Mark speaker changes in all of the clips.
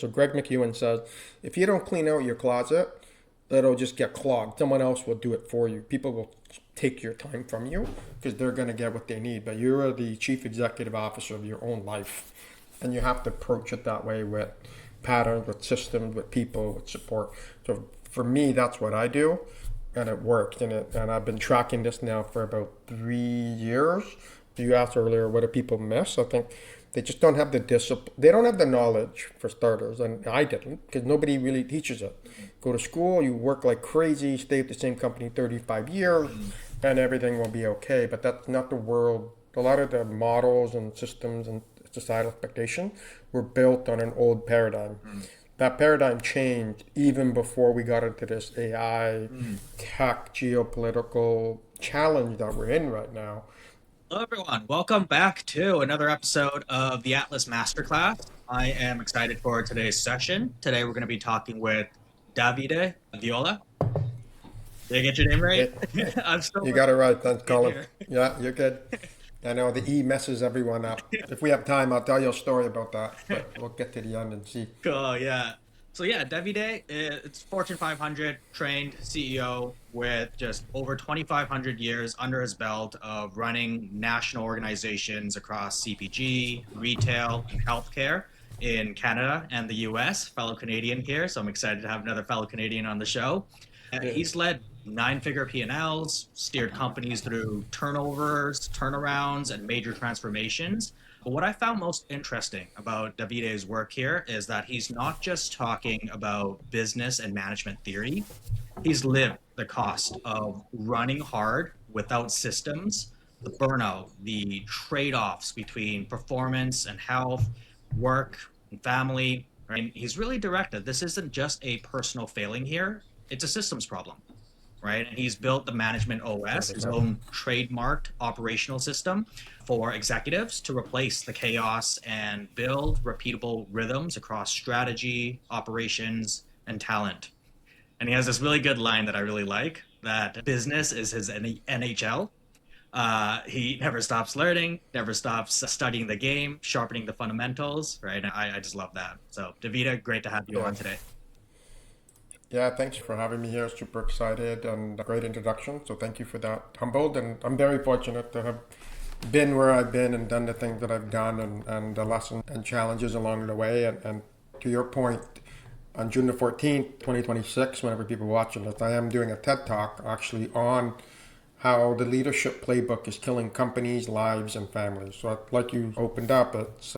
Speaker 1: So Greg McEwen says, if you don't clean out your closet, it'll just get clogged. Someone else will do it for you. People will take your time from you because they're going to get what they need. But you're the chief executive officer of your own life. And you have to approach it that way with patterns, with systems, with people, with support. So for me, that's what I do. And it worked. And I've been tracking this now for about 3 years. You asked earlier, what do people miss? I think they just don't have the discipline. They don't have the knowledge, for starters, and I didn't, because nobody really teaches it. Go to school, you work like crazy, stay at the same company 35 years, and everything will be okay. But that's not the world. A lot of the models and systems and societal expectations were built on an old paradigm. That paradigm changed even before we got into this AI, tech, geopolitical challenge that we're in right now.
Speaker 2: Hello, everyone. Welcome back to another episode of the Atlas Masterclass. I am excited for today's session. Today, we're going to be talking with Davide Viola. Did I get your name right?
Speaker 1: It,
Speaker 2: I'm still
Speaker 1: you got it right. Thanks,
Speaker 2: in
Speaker 1: Colin.
Speaker 2: here.
Speaker 1: Yeah, you're good. I know the E messes everyone up. If we have time, I'll tell you a story about that, but we'll get to the end and see.
Speaker 2: Cool, yeah. So yeah, Davide, it's Fortune 500 trained CEO with just over 2,500 years under his belt of running national organizations across CPG, retail, and healthcare in Canada and the US. Fellow Canadian here, so I'm excited to have another fellow Canadian on the show.
Speaker 1: Yeah.
Speaker 2: He's led nine-figure P&Ls, steered companies through turnovers, turnarounds, and major transformations. But what I found most interesting about Davide's work here is that he's not just talking about business and management theory. He's lived the cost of running hard without systems, the burnout, the trade-offs between performance and health, work and family. Right? He's really directed. This isn't just a personal failing here, it's a systems problem, right? And he's built the Management OS, his
Speaker 1: 100%.
Speaker 2: own trademarked operational system for executives to replace the chaos and build repeatable rhythms across strategy, operations, and talent. And he has this really good line that I really like, that business is his NHL. He never stops learning, never stops studying the game, sharpening the fundamentals, right? I just love that. So, Davida, great to have you
Speaker 1: Yeah.
Speaker 2: on today.
Speaker 1: Yeah, thanks for having me here. Super excited and a great introduction. So thank you for that. Humbled, and I'm very fortunate to have been where I've been and done the things that I've done, and the lessons and challenges along the way. And to your point, on June the 14th, 2026, whenever people are watching this, I am doing a TED Talk actually on how the leadership playbook is killing companies, lives, and families. So, like you opened up,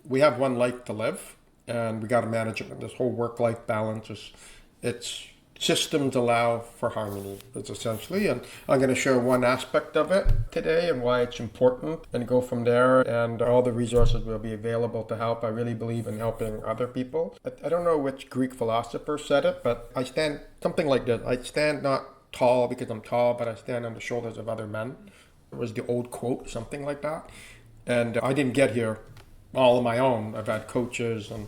Speaker 1: we have one life to live, and we got to manage it. This whole work-life balance is, it's systems allow for harmony. It's essentially, and I'm going to share one aspect of it today and why it's important, and go from there. And all the resources will be available to help. I really believe in helping other people. I don't know which Greek philosopher said it, but I stand something like this. I stand not tall because I'm tall, but I stand on the shoulders of other men. It was the old quote, something like that. And I didn't get here all on my own. I've had coaches and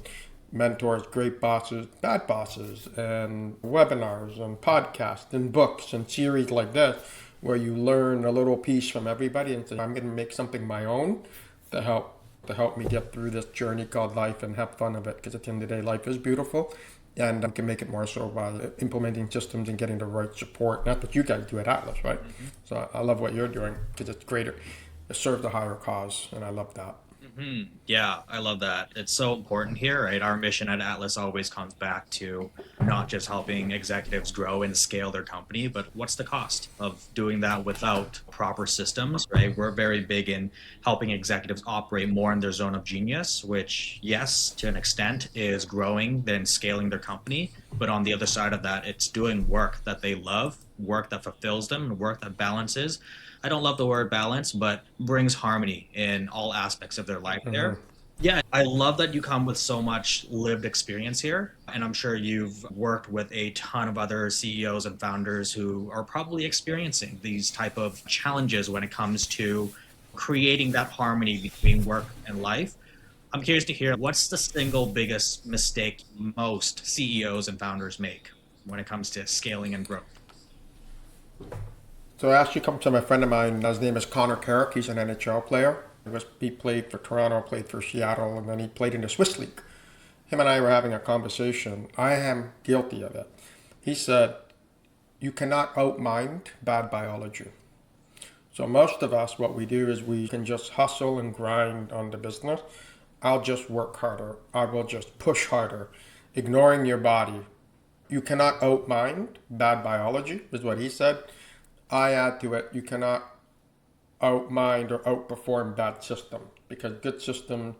Speaker 1: mentors, great bosses, bad bosses, and webinars and podcasts and books and series like this where you learn a little piece from everybody and say, I'm going to make something my own to help me get through this journey called life and have fun of it. Because at the end of the day, life is beautiful, and I can make it more so by implementing systems and getting the right support. Not that you guys do at Atlas, right?
Speaker 2: Mm-hmm.
Speaker 1: So I love what you're doing because it's greater. It serves a higher cause, and I love that.
Speaker 2: Yeah, I love that. It's so important here, right? Our mission at Atlas always comes back to not just helping executives grow and scale their company, but what's the cost of doing that without proper systems, right? We're very big in helping executives operate more in their zone of genius, which, yes, to an extent is growing, then scaling their company. But on the other side of that, it's doing work that they love, work that fulfills them, and work that balances. I don't love the word balance, but brings harmony in all aspects of their life there. Yeah, I love that you come with so much lived experience here. And I'm sure you've worked with a ton of other CEOs and founders who are probably experiencing these type of challenges when it comes to creating that harmony between work and life. I'm curious to hear, what's the single biggest mistake most CEOs and founders make when it comes to scaling and growth?
Speaker 1: So I actually come from a friend of mine. His name is Connor Carrick. He's an NHL player. He played for Toronto, played for Seattle, and then he played in the Swiss League. him and I were having a conversation. I am guilty of it. He said, you cannot outmind bad biology. So most of us, what we do is we can just hustle and grind on the business. I'll just work harder. I will just push harder, ignoring your body. You cannot outmind bad biology, is what he said. I add to it, you cannot outmind or outperform bad systems because good systems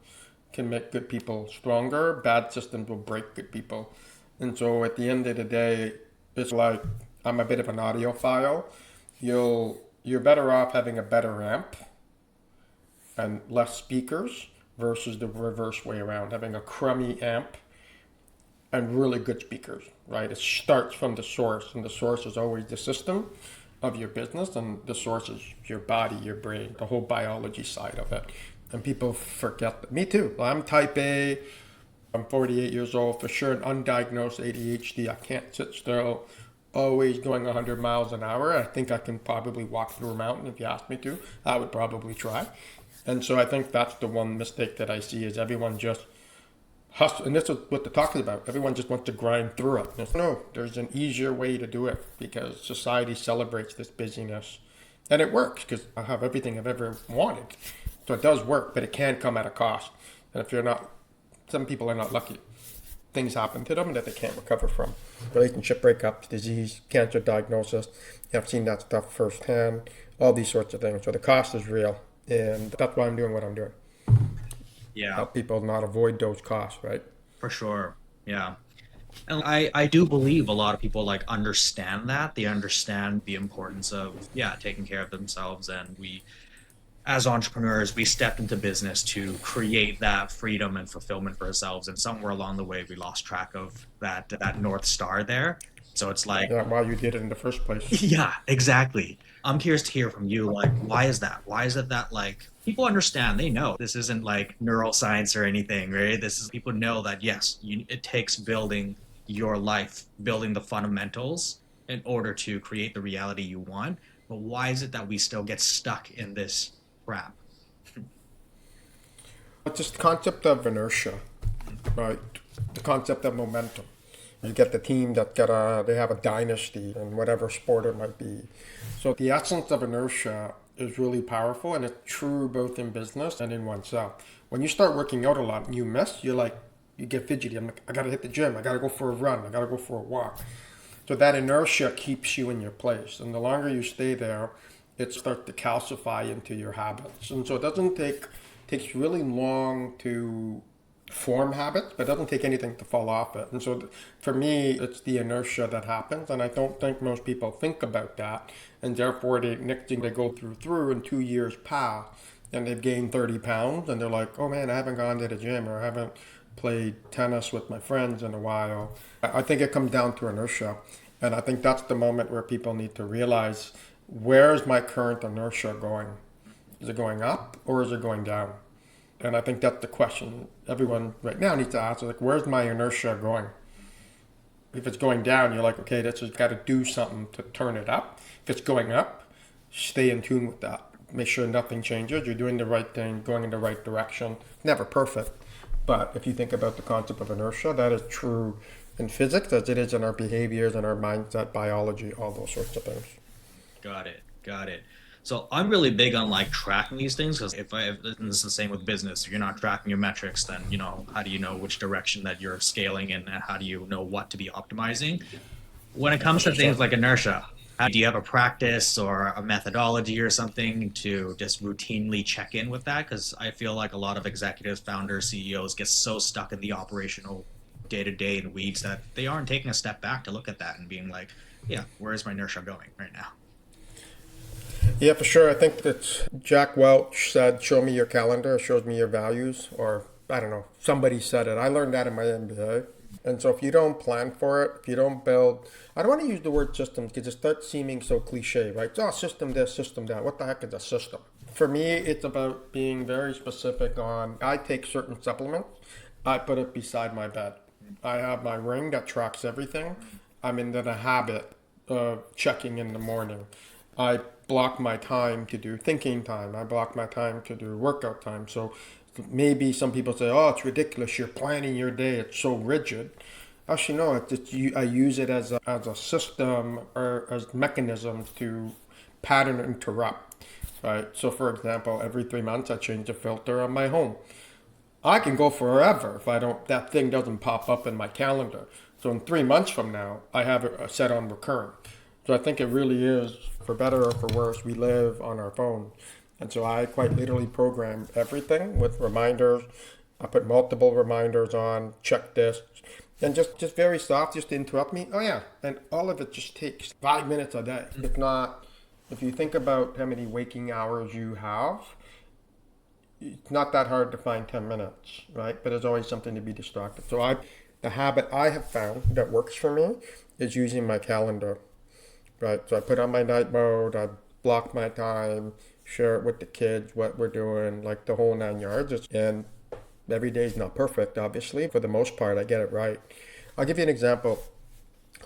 Speaker 1: can make good people stronger. Bad systems will break good people. And so at the end of the day, it's like I'm a bit of an audiophile. You're better off having a better amp and less speakers versus the reverse way around, having a crummy amp and really good speakers, right? It starts from the source, and the source is always the system of your business, and the source is your body, your brain, the whole biology side of it. And people forget that. Me too. I'm type A. I'm 48 years old, for sure, an undiagnosed ADHD. I can't sit still, always going 100 miles an hour. I think I can probably walk through a mountain if you asked me to. I would probably try. And so I think that's the one mistake that I see is everyone just hustle. And this is what the talk is about. Everyone just wants to grind through it. No, there's an easier way to do it because society celebrates this busyness. And it works because I have everything I've ever wanted. So it does work, but it can come at a cost. And if you're not, some people are not lucky. Things happen to them that they can't recover from. Relationship breakups, disease, cancer diagnosis. I've seen that stuff firsthand, all these sorts of things. So the cost is real. And that's why I'm doing what I'm doing.
Speaker 2: Yeah,
Speaker 1: Help people not avoid those costs, right?
Speaker 2: for sure. Yeah. And I do believe a lot of people like understand that. They understand the importance of, yeah, taking care of themselves. And we, as entrepreneurs, we stepped into business to create that freedom and fulfillment for ourselves. And somewhere along the way, we lost track of that North Star there. So it's like,
Speaker 1: Yeah, why you did it in the first place.
Speaker 2: yeah, exactly. I'm curious to hear from you. Like, why is that? Why is it that like people understand? They know this isn't like neuroscience or anything, right? This is people know that yes, it takes building your life, building the fundamentals in order to create the reality you want. But why is it that we still get stuck in this trap?
Speaker 1: It's just the concept of inertia, right? The concept of momentum. You get the team that they have a dynasty in whatever sport it might be. So the essence of inertia is really powerful, and it's true both in business and in oneself. When you start working out a lot and you miss, you get fidgety. I'm like, I gotta hit the gym. I gotta go for a run. I gotta go for a walk. So that inertia keeps you in your place, and the longer you stay there, it starts to calcify into your habits. And so it doesn't take takes really long to form habits, but it doesn't take anything to fall off it. And so for me, it's the inertia that happens, and I don't think most people think about that. And therefore, next thing they go through, and 2 years pass, and they've gained 30 pounds, and they're like, oh man, I haven't gone to the gym, or I haven't played tennis with my friends in a while. I think it comes down to inertia. And I think that's the moment where people need to realize, where's my current inertia going? Is it going up or is it going down? And I think that's the question everyone right now needs to ask, like, where's my inertia going? If it's going down, you're like, okay, that's just got to do something to turn it up. If it's going up, stay in tune with that. Make sure nothing changes. You're doing the right thing, going in the right direction. Never perfect. But if you think about the concept of inertia, that is true in physics as it is in our behaviors and our mindset, biology, all those sorts of things.
Speaker 2: Got it. Got it. So I'm really big on like tracking these things because if this is the same with business, if you're not tracking your metrics, then how do you know which direction that you're scaling in, and how do you know what to be optimizing? When it comes to things
Speaker 1: 100%.
Speaker 2: like inertia, do you have a practice or a methodology or something to just routinely check in with that? Because I feel like a lot of executives, founders, CEOs get so stuck in the operational day to day and weeds that they aren't taking a step back to look at that and being like, yeah, where is my inertia going right now?
Speaker 1: Yeah, for sure. I think that Jack Welch said, show me your calendar, it shows me your values. Or, I don't know, somebody said it. I learned that in my MBA. And so if you don't plan for it, if you don't build, I don't want to use the word system because it starts seeming so cliche, right? Oh, system this, system that. What the heck is a system? For me, it's about being very specific on, I take certain supplements, I put it beside my bed. I have my ring that tracks everything. I'm into the habit of checking in the morning. I block my time to do thinking time. I block my time to do workout time. So maybe some people say, oh, it's ridiculous. You're planning your day. It's so rigid. Actually, no, I use it as a system or as mechanisms to pattern interrupt. Right. So, for example, every 3 months I change the filter on my home. I can go forever if I don't. That thing doesn't pop up in my calendar. So in 3 months from now, I have it set on recurring. So I think it really is, for better or for worse, we live on our phone, and so I quite literally program everything with reminders. I put multiple reminders on, check this, and just very soft, just to interrupt me. Oh yeah, and all of it just takes 5 minutes a day. If not, if you think about how many waking hours you have, it's not that hard to find 10 minutes, right? But there's always something to be distracted. The habit I have found that works for me is using my calendar, right? So I put on my night mode, I block my time, share it with the kids, what we're doing, like the whole 9 yards. And every day is not perfect, obviously. For the most part, I get it right. I'll give you an example.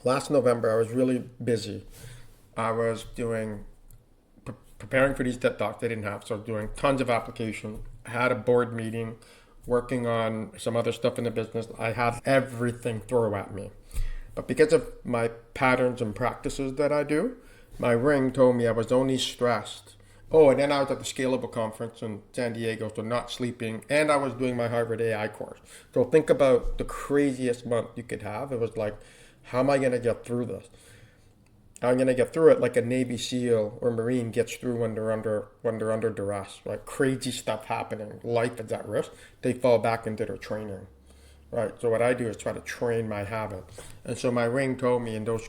Speaker 1: Last November, I was really busy. I was preparing for these TED Talks they didn't have. So I was doing tons of applications. I had a board meeting, working on some other stuff in the business. I had everything thrown at me. But because of my patterns and practices that I do, my ring told me I was only stressed. Oh, and then I was at the Scalable conference in San Diego, so not sleeping, and I was doing my Harvard AI course. So think about the craziest month you could have. It was like, how am I going to get through this? I'm going to get through it like a Navy SEAL or Marine gets through when they're under duress, right? Crazy stuff happening. Life is at risk. They fall back into their training, right? So what I do is try to train my habit. And so my ring told me in those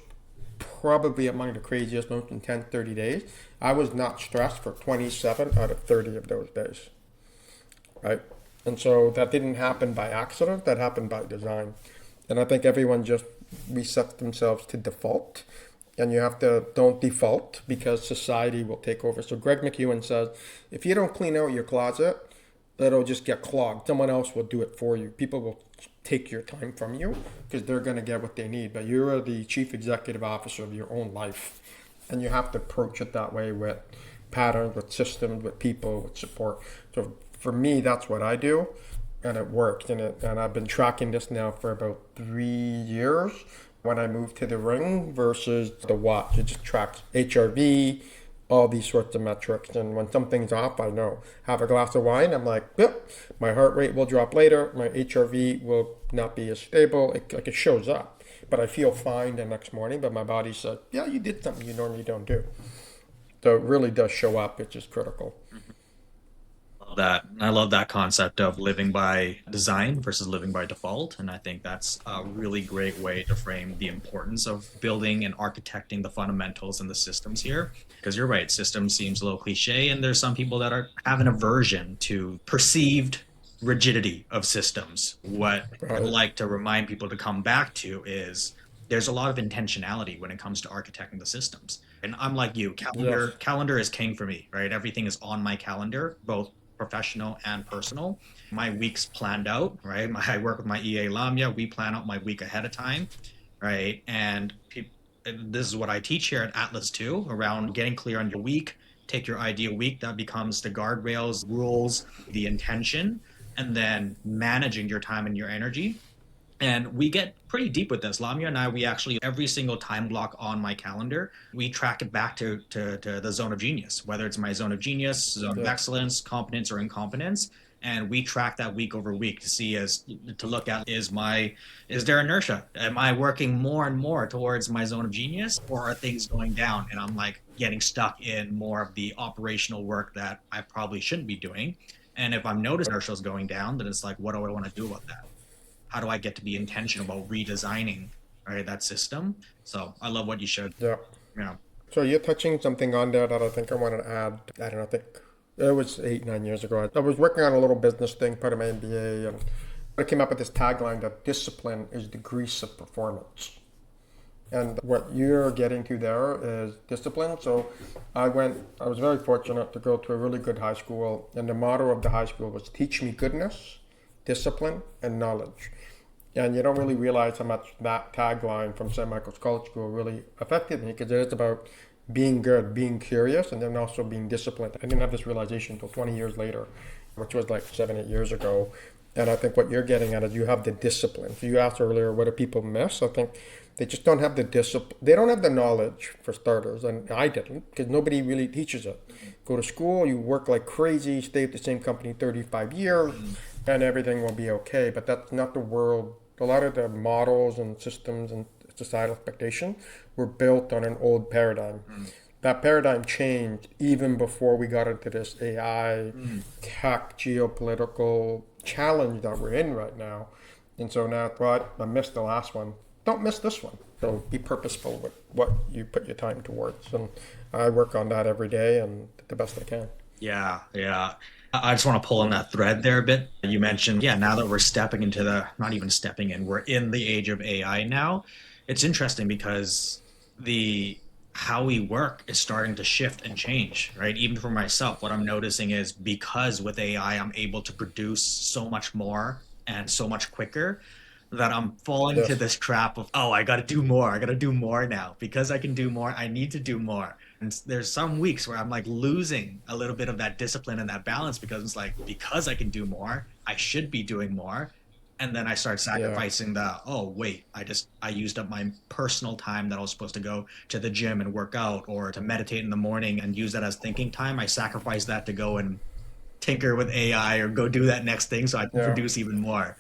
Speaker 1: probably among the craziest, most intense 30 days, I was not stressed for 27 out of 30 of those days, right? And so that didn't happen by accident. That happened by design. And I think everyone just resets themselves to default, and you have to don't default because society will take over. So Greg McEwen says, if you don't clean out your closet, it'll just get clogged. Someone else will do it for you. People will take your time from you because they're going to get what they need. But you're the chief executive officer of your own life, and you have to approach it that way with patterns, with systems, with people, with support. So for me, that's what I do, and it works. And I've been tracking this now for about 3 years. When I moved to the ring versus the watch, it just tracks HRV, all these sorts of metrics. And when something's off, I know. Have a glass of wine, I'm like, yep, my heart rate will drop later. My HRV will not be as stable. It shows up. But I feel fine the next morning. But my body said, yeah, you did something you normally don't do. So it really does show up. It's just critical.
Speaker 2: That. I love that concept of living by design versus living by default. And I think that's a really great way to frame the importance of building and architecting the fundamentals and the systems here. Because you're right, systems seems a little cliche, and there's some people that have an aversion to perceived rigidity of systems. What I
Speaker 1: Right.
Speaker 2: like to remind people to come back to is there's a lot of intentionality when it comes to architecting the systems. And I'm like you,
Speaker 1: Yes.
Speaker 2: calendar is king for me, right? Everything is on my calendar, both professional and personal. My week's planned out, right? I work with my EA Lamia. We plan out my week ahead of time, right? And this is what I teach here at Atlas too, around getting clear on your week. Take your ideal week, that becomes the guardrails, rules, the intention, and then managing your time and your energy. And we get pretty deep with this. Lamia and I, we actually, every single time block on my calendar, we track it back to the zone of genius, whether it's my zone of genius, zone of
Speaker 1: Yeah.
Speaker 2: excellence, competence, or incompetence. And we track that week over week to see to look at is there inertia? Am I working more and more towards my zone of genius, or are things going down and I'm like getting stuck in more of the operational work that I probably shouldn't be doing? And if I'm noticing inertia is going down, then it's like, what do I want to do about that? How do I get to be intentional about redesigning, right, that system? So I love what you showed.
Speaker 1: Yeah.
Speaker 2: Yeah.
Speaker 1: So you're touching something on there that I think I want to add. I don't know, I think it was 8, 9 years ago. I was working on a little business thing, part of my MBA, and I came up with this tagline that discipline is the grease of performance. And what you're getting to there is discipline. So I was very fortunate to go to a really good high school, and the motto of the high school was teach me goodness, discipline, and knowledge. And you don't really realize how much that tagline from St. Michael's College School really affected me because it is about being good, being curious, and then also being disciplined. I didn't have this realization until 20 years later which was like 7, 8 years ago. And I think what you're getting at is you have the discipline. So you asked earlier, what do people miss? I think they just don't have the discipline. They don't have the knowledge, for starters, and I didn't, because nobody really teaches it. Go to school, you work like crazy, stay at the same company 35 years, and everything will be okay. But that's not the world. A lot of the models and systems and societal expectation were built on an old paradigm. That paradigm changed even before we got into this AI, tech, geopolitical challenge that we're in right now. And so now I missed the last one. Don't miss this one. So be purposeful with what you put your time towards. And I work on that every day and the best I can.
Speaker 2: Yeah, yeah. I just want to pull on that thread there a bit. You mentioned, yeah, now that we're stepping into not even stepping in, we're in the age of AI now. It's interesting because the how we work is starting to shift and change, right? Even for myself, what I'm noticing is because with AI, I'm able to produce so much more and so much quicker that I'm falling to
Speaker 1: Yes.
Speaker 2: this trap of, oh, I got to do more. I got to do more now. Because I can do more, I need to do more. And there's some weeks where I'm like losing a little bit of that discipline and that balance because it's like, because I can do more, I should be doing more. And then I start
Speaker 1: Yeah.
Speaker 2: sacrificing oh, wait, I used up my personal time that I was supposed to go to the gym and work out or to meditate in the morning and use that as thinking time. I sacrifice that to go and tinker with AI or go do that next thing so I can
Speaker 1: Yeah.
Speaker 2: produce even more.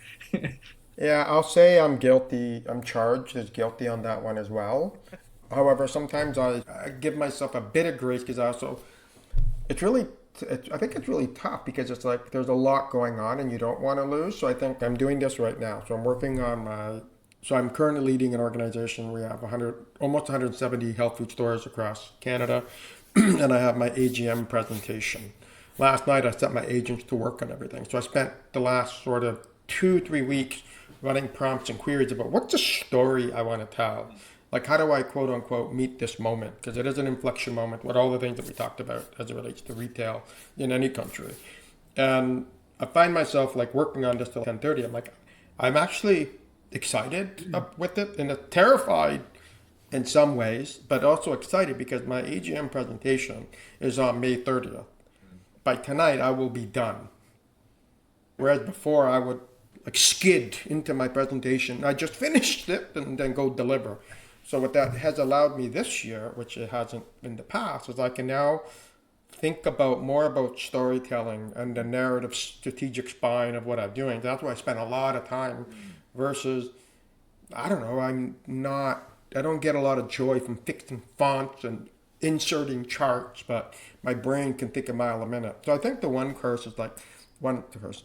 Speaker 1: Yeah, I'll say I'm guilty. I'm charged as guilty on that one as well. However, sometimes I give myself a bit of grace because it's really, I think it's really tough because it's like there's a lot going on and you don't want to lose. So I think I'm doing this right now. So I'm working on so I'm currently leading an organization. We have 100, almost 170 health food stores across Canada. And I have my AGM presentation. Last night I set my agents to work on everything. So I spent the last sort of 2, 3 weeks running prompts and queries about what's the story I want to tell. Like, how do I quote unquote meet this moment? Because it is an inflection moment with all the things that we talked about as it relates to retail in any country. And I find myself like working on this till 10:30. I'm like, I'm actually excited up with it and terrified in some ways, but also excited because my AGM presentation is on May 30th. By tonight, I will be done. Whereas before, I would like skid into my presentation. I just finished it and then go deliver. So what that has allowed me this year, which it hasn't in the past, is I can now think about more about storytelling and the narrative strategic spine of what I'm doing. That's why I spend a lot of time versus I don't know, I don't get a lot of joy from fixing fonts and inserting charts, but my brain can think a mile a minute. So I think the one curse is like one curse.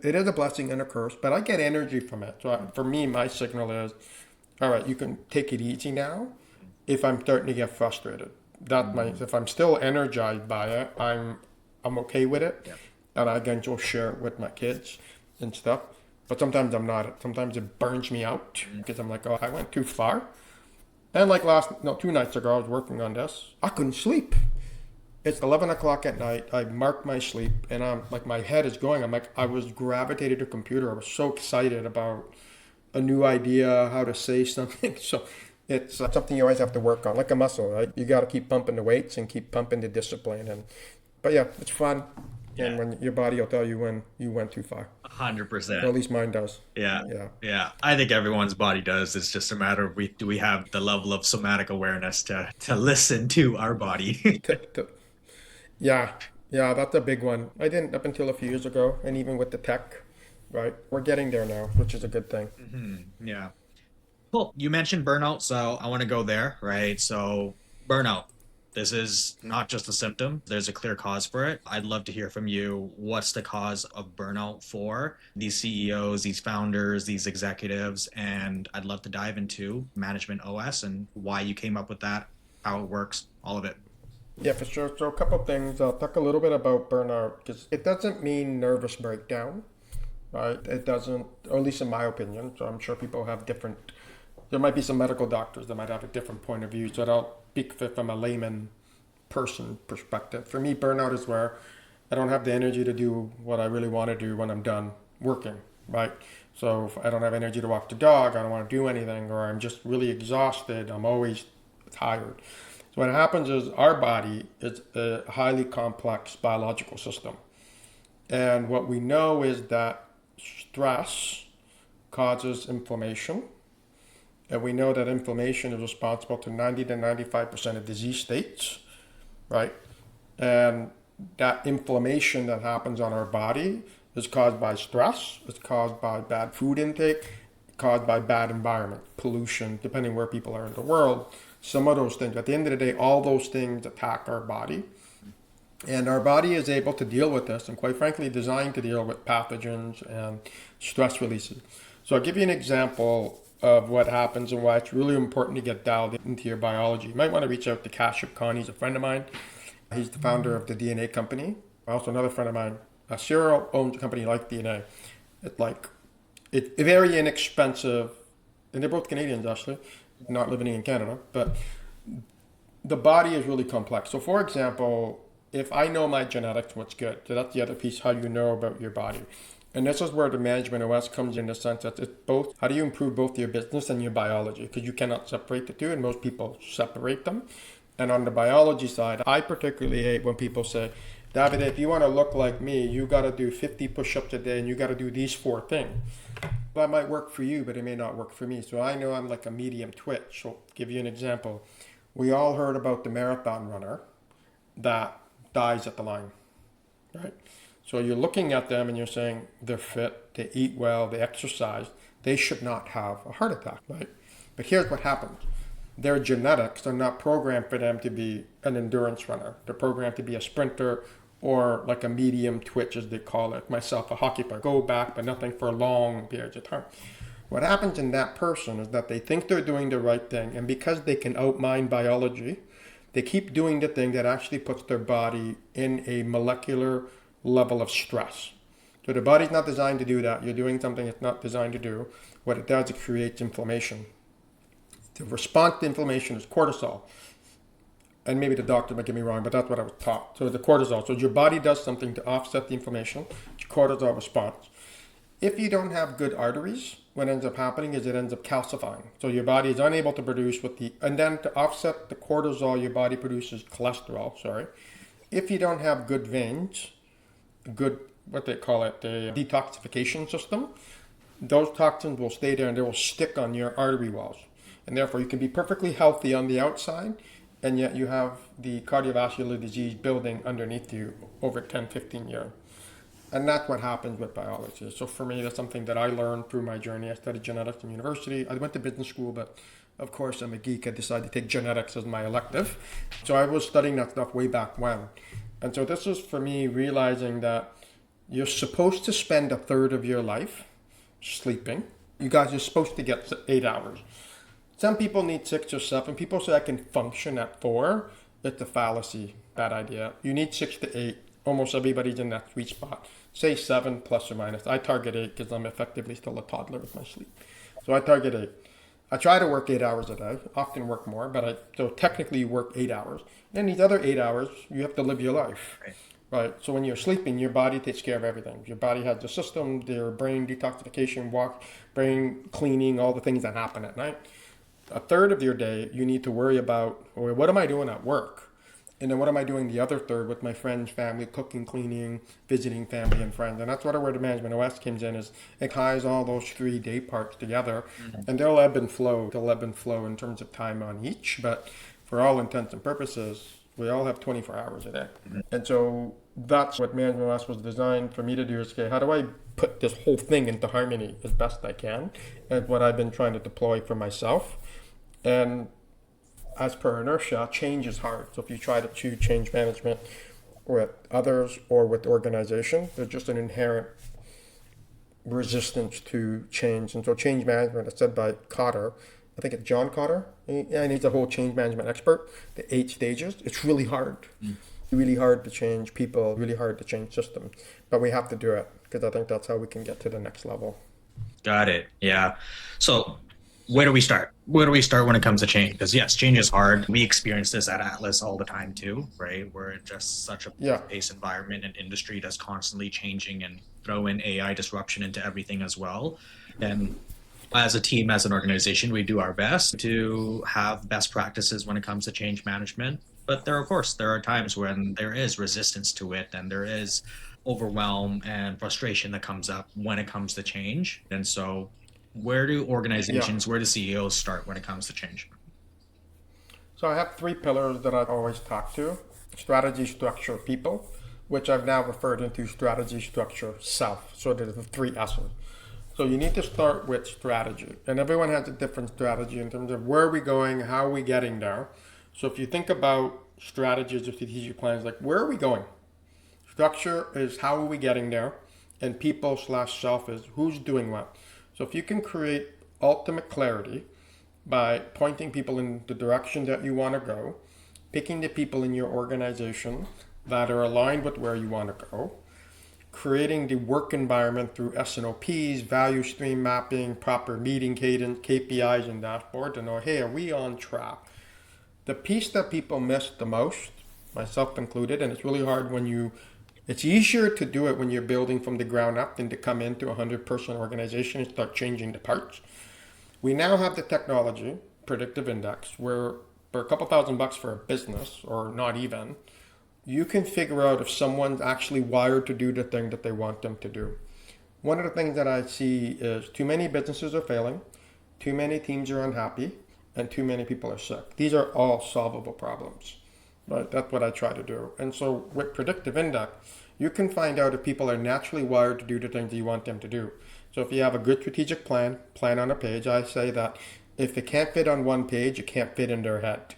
Speaker 1: It is a blessing and a curse, but I get energy from it. So for me, my signal is, all right, you can take it easy now. If I'm starting to get frustrated, if I'm still energized by it, I'm okay with it,
Speaker 2: Yep.
Speaker 1: and I can just share it with my kids and stuff. But sometimes I'm not. Sometimes it burns me out because I'm like, oh, I went too far. And like 2 nights ago, I was working on this. I couldn't sleep. It's 11 o'clock at night. I marked my sleep, and I'm like, my head is going. I'm like, I was gravitated to the computer. I was so excited about a new idea, how to say something. So it's something you always have to work on, like a muscle, right? You got to keep pumping the weights and keep pumping the discipline. But yeah, it's fun. And
Speaker 2: Yeah,
Speaker 1: when your body will tell you when you went too far, or
Speaker 2: 100%.
Speaker 1: at least mine does.
Speaker 2: Yeah.
Speaker 1: Yeah.
Speaker 2: Yeah. I think everyone's body does. It's just a matter of do we have the level of somatic awareness to listen to our body.
Speaker 1: Yeah, yeah, that's a big one. I didn't up until a few years ago, and even with the tech, right? We're getting there now, which is a good thing.
Speaker 2: Yeah. Cool. You mentioned burnout, so I want to go there, right? So, burnout. This is not just a symptom. There's a clear cause for it. I'd love to hear from you. What's the cause of burnout for these CEOs, these founders, these executives? And I'd love to dive into management OS and why you came up with that, how it works, all of it.
Speaker 1: Yeah, for sure. So a couple things. I'll talk a little bit about burnout because it doesn't mean nervous breakdown, right? It doesn't, or at least in my opinion. So I'm sure people have different. There might be some medical doctors that might have a different point of view. So I'll speak from a layman person perspective. For me, burnout is where I don't have the energy to do what I really want to do when I'm done working, right? So if I don't have energy to walk the dog, I don't want to do anything, or I'm just really exhausted. I'm always tired. So what happens is our body is a highly complex biological system. And what we know is that stress causes inflammation. And we know that inflammation is responsible to 90 to 95% of disease states, right? And that inflammation that happens on our body is caused by stress, it's caused by bad food intake, caused by bad environment, pollution, depending where people are in the world. Some of those things. At the end of the day, all those things attack our body. And our body is able to deal with this and, quite frankly, designed to deal with pathogens and stress releases. So I'll give you an example of what happens and why it's really important to get dialed into your biology. You might want to reach out to Kashif Khan. He's a friend of mine. He's the founder of the DNA company. Also, another friend of mine, Cyril, owns a company like DNA. It's very inexpensive, and they're both Canadians actually, not living in Canada. But the body is really complex. So, for example, if I know my genetics, what's good? So that's the other piece, how you know about your body. And this is where the management OS comes in the sense that it's both, how do you improve both your business and your biology? Because you cannot separate the two, and most people separate them. And on the biology side, I particularly hate when people say, David, if you want to look like me, you got to do 50 push-ups a day and you got to do these 4 things. Well, it might work for you, but it may not work for me. So I know I'm like a medium twitch. So I'll give you an example. We all heard about the marathon runner that dies at the line, right? So you're looking at them and you're saying they're fit, they eat well, they exercise. They should not have a heart attack, right? But here's what happens. Their genetics are not programmed for them to be an endurance runner. They're programmed to be a sprinter or like a medium twitch, as they call it. Myself, a hockey player, go back, but nothing for long periods of time. What happens in that person is that they think they're doing the right thing, and because they can outmind biology, they keep doing the thing that actually puts their body in a molecular level of stress. So the body's not designed to do that. You're doing something it's not designed to do. What it does, it creates inflammation. The response to inflammation is cortisol. And maybe the doctor might get me wrong, but that's what I was taught. So the cortisol. So your body does something to offset the inflammation. It's cortisol response. If you don't have good arteries, what ends up happening is it ends up calcifying. So your body is unable to produce and then to offset the cortisol, your body produces cholesterol, If you don't have good veins, good, what they call it, the detoxification system, those toxins will stay there and they will stick on your artery walls. And therefore you can be perfectly healthy on the outside, and yet you have the cardiovascular disease building underneath you over 10, 15 years. And that's what happens with biology. So for me, that's something that I learned through my journey. I studied genetics in university. I went to business school, but of course I'm a geek. I decided to take genetics as my elective. So I was studying that stuff way back when. And so this is for me realizing that you're supposed to spend a third of your life sleeping. You guys are supposed to get 8 hours. Some people need 6 or 7. People say I can function at 4. It's a fallacy, bad idea. You need 6 to 8. Almost everybody's in that sweet spot. Say 7 plus or minus. I target 8 because I'm effectively still a toddler with my sleep. So I target 8. I try to work 8 hours a day, often work more, so technically you work 8 hours. Then these other 8 hours, you have to live your life. Right. So when you're sleeping, your body takes care of everything. Your body has the system, their brain detoxification, brain cleaning, all the things that happen at night. A third of your day, you need to worry about, well, what am I doing at work? And then what am I doing the other third with my friends, family, cooking, cleaning, visiting family and friends? And that's where the management OS comes in, is it ties all those 3 day parts together. And they'll ebb and flow. They'll ebb and flow in terms of time on each. But for all intents and purposes, we all have 24 hours a day. And so that's what management OS was designed for me to do, is, okay, how do I put this whole thing into harmony as best I can? And what I've been trying to deploy for myself. And as per inertia, change is hard. So if you try to choose change management with others or with organizations, there's just an inherent resistance to change. And so change management is said by Cotter, I think it's John Cotter, and he's a whole change management expert, the 8 stages. It's really hard. Really hard to change people, really hard to change systems. But we have to do it because I think that's how we can get to the next level.
Speaker 2: Got it. Yeah. So where do we start? Where do we start when it comes to change? Because yes, change is hard. We experience this at Atlas all the time too, right? We're in just such a fast-paced environment and industry that's constantly changing, and throw in AI disruption into everything as well. And as a team, as an organization, we do our best to have best practices when it comes to change management. But of course, there are times when there is resistance to it, and there is overwhelm and frustration that comes up when it comes to change. And so, where do
Speaker 1: Yeah.
Speaker 2: organizations, where do CEOs start when it comes to change?
Speaker 1: So I have three pillars that I always talk to: strategy, structure, people, which I've now referred into strategy, structure, self. So there's the three S's. So you need to start with strategy. And everyone has a different strategy in terms of where are we going, how are we getting there. So if you think about strategies or strategic plans, like where are we going? Structure is how are we getting there? And people slash self is who's doing what. So if you can create ultimate clarity by pointing people in the direction that you want to go, picking the people in your organization that are aligned with where you want to go, creating the work environment through SNOPs, value stream mapping, proper meeting cadence, KPIs, and dashboard to know, hey, are we on track? The piece that people miss the most, myself included, and it's really hard when it's easier to do it when you're building from the ground up than to come into a 100-person organization and start changing the parts. We now have the technology, predictive index, where for a couple $1,000 for a business, or not even, you can figure out if someone's actually wired to do the thing that they want them to do. One of the things that I see is too many businesses are failing, too many teams are unhappy, and too many people are sick. These are all solvable problems. Right? That's what I try to do. And so with predictive index, you can find out if people are naturally wired to do the things that you want them to do. So if you have a good strategic plan on a page, I say that if it can't fit on one page, it can't fit in their head.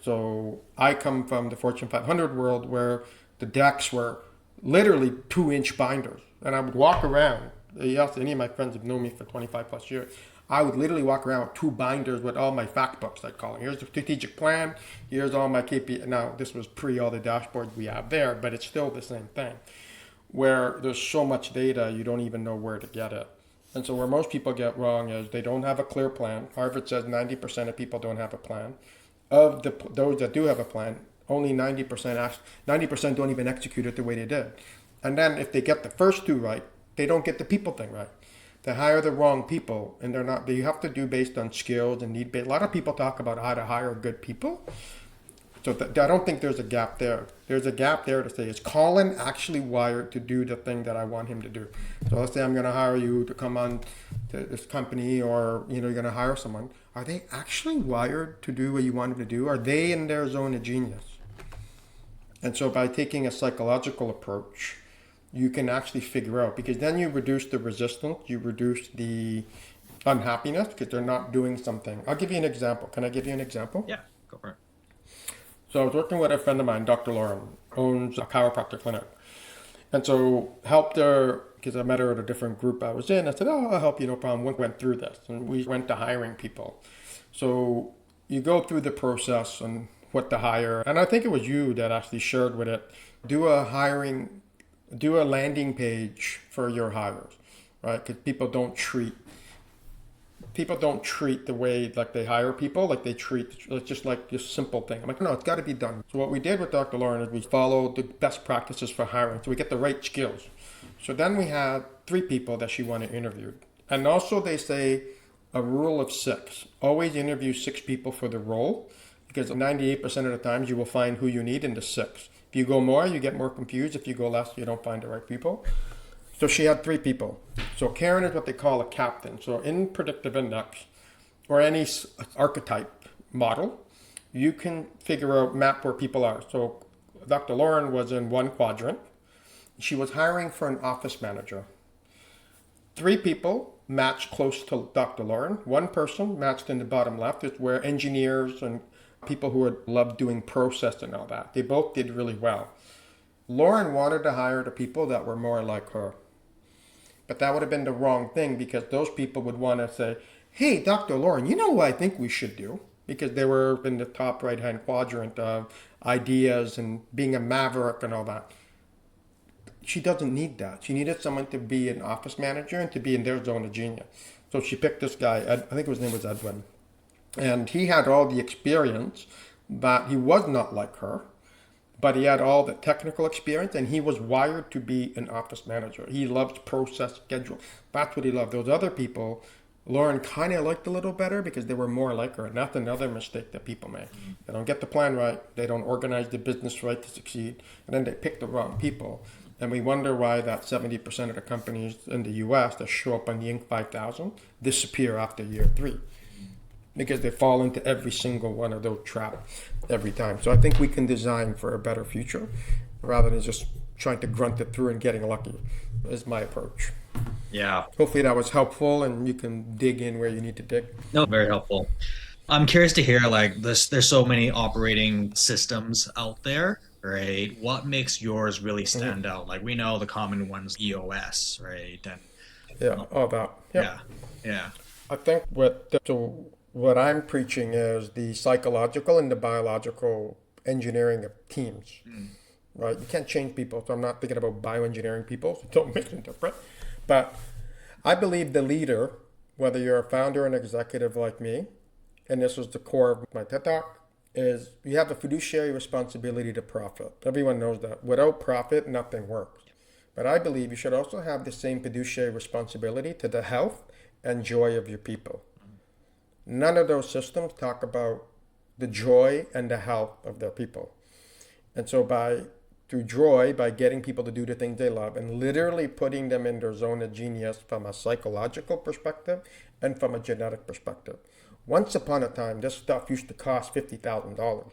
Speaker 1: So I come from the Fortune 500 world where the decks were literally 2-inch binders. And I would walk around. Yes, any of my friends have known me for 25 plus years. I would literally walk around with 2 binders with all my fact books, I'd call them. Here's the strategic plan. Here's all my KPI. Now, this was pre all the dashboards we have there, but it's still the same thing. Where there's so much data, you don't even know where to get it. And so where most people get wrong is they don't have a clear plan. Harvard says 90% of people don't have a plan. Of those that do have a plan, only 90% don't even execute it the way they did. And then if they get the first two right, they don't get the people thing right. They hire the wrong people, and they're not. They have to do based on skills and need based. A lot of people talk about how to hire good people. So I don't think there's a gap there. There's a gap there to say, is Colin actually wired to do the thing that I want him to do? So let's say I'm going to hire you to come on to this company, or you're going to hire someone. Are they actually wired to do what you want them to do? Are they in their zone of genius? And so by taking a psychological approach, you can actually figure out, because then you reduce the resistance, you reduce the unhappiness because they're not doing something. I'll give you an example. Can I give you an example?
Speaker 2: Yeah, go for it.
Speaker 1: So I was working with a friend of mine, Dr. Lauren, owns a chiropractic clinic. And so helped her, because I met her at a different group I was in. I said, oh, I'll help you, no problem. We went through this. And we went to hiring people. So you go through the process and what to hire. And I think it was you that actually shared with it. Do a landing page for your hires, right? Because people don't treat the way like they hire people, like they treat it's just like this simple thing. I'm like, no, it's got to be done. So what we did with Dr. Lauren is we followed the best practices for hiring, so we get the right skills. So then we had 3 people that she wanted interviewed, and also they say a rule of 6: always interview 6 people for the role, because 98% of the times you will find who you need in the 6. If you go more, you get more confused. If you go less, you don't find the right people. So she had 3 people. So Karen is what they call a captain. So in predictive index or any archetype model, you can map where people are. So Dr. Lauren was in one quadrant. She was hiring for an office manager. 3 people matched close to Dr. Lauren. 1 person matched in the bottom left is where engineers and people who would love doing process and all that. They both did really well. Lauren wanted to hire the people that were more like her. But that would have been the wrong thing, because those people would want to say, hey, Dr. Lauren, you know what I think we should do? Because they were in the top right-hand quadrant of ideas and being a maverick and all that. She doesn't need that. She needed someone to be an office manager and to be in their zone of genius. So she picked this guy, I think his name was Edwin. And he had all the experience, but he was not like her. But he had all the technical experience, and he was wired to be an office manager. He loved process, schedule. That's what he loved. Those other people, Lauren kind of liked a little better because they were more like her. And that's another mistake that people make. They don't get the plan right. They don't organize the business right to succeed. And then they pick the wrong people. And we wonder why that 70% of the companies in the US that show up on the Inc. 5000 disappear after year three, because they fall into every single one of those traps every time. So I think we can design for a better future rather than just trying to grunt it through and getting lucky, is my approach.
Speaker 2: Yeah.
Speaker 1: Hopefully that was helpful and you can dig in where you need to dig.
Speaker 2: No, very helpful. I'm curious to hear like this, there's so many operating systems out there, right? What makes yours really
Speaker 1: Mhm.
Speaker 2: stand out? Like we know the common ones, EOS, right? And
Speaker 1: Yeah, all that. Yep.
Speaker 2: yeah, yeah.
Speaker 1: I think what I'm preaching is the psychological and the biological engineering of teams,
Speaker 2: Mm,
Speaker 1: right? You can't change people, so I'm not thinking about bioengineering people, so don't misinterpret. But I believe the leader, whether you're a founder or an executive like me, and this was the core of my TED Talk, is you have a fiduciary responsibility to profit. Everyone knows that. Without profit, nothing works. But I believe you should also have the same fiduciary responsibility to the health and joy of your people. None of those systems talk about the joy and the health of their people. And so through joy, by getting people to do the things they love and literally putting them in their zone of genius from a psychological perspective and from a genetic perspective. Once upon a time, this stuff used to cost $50,000.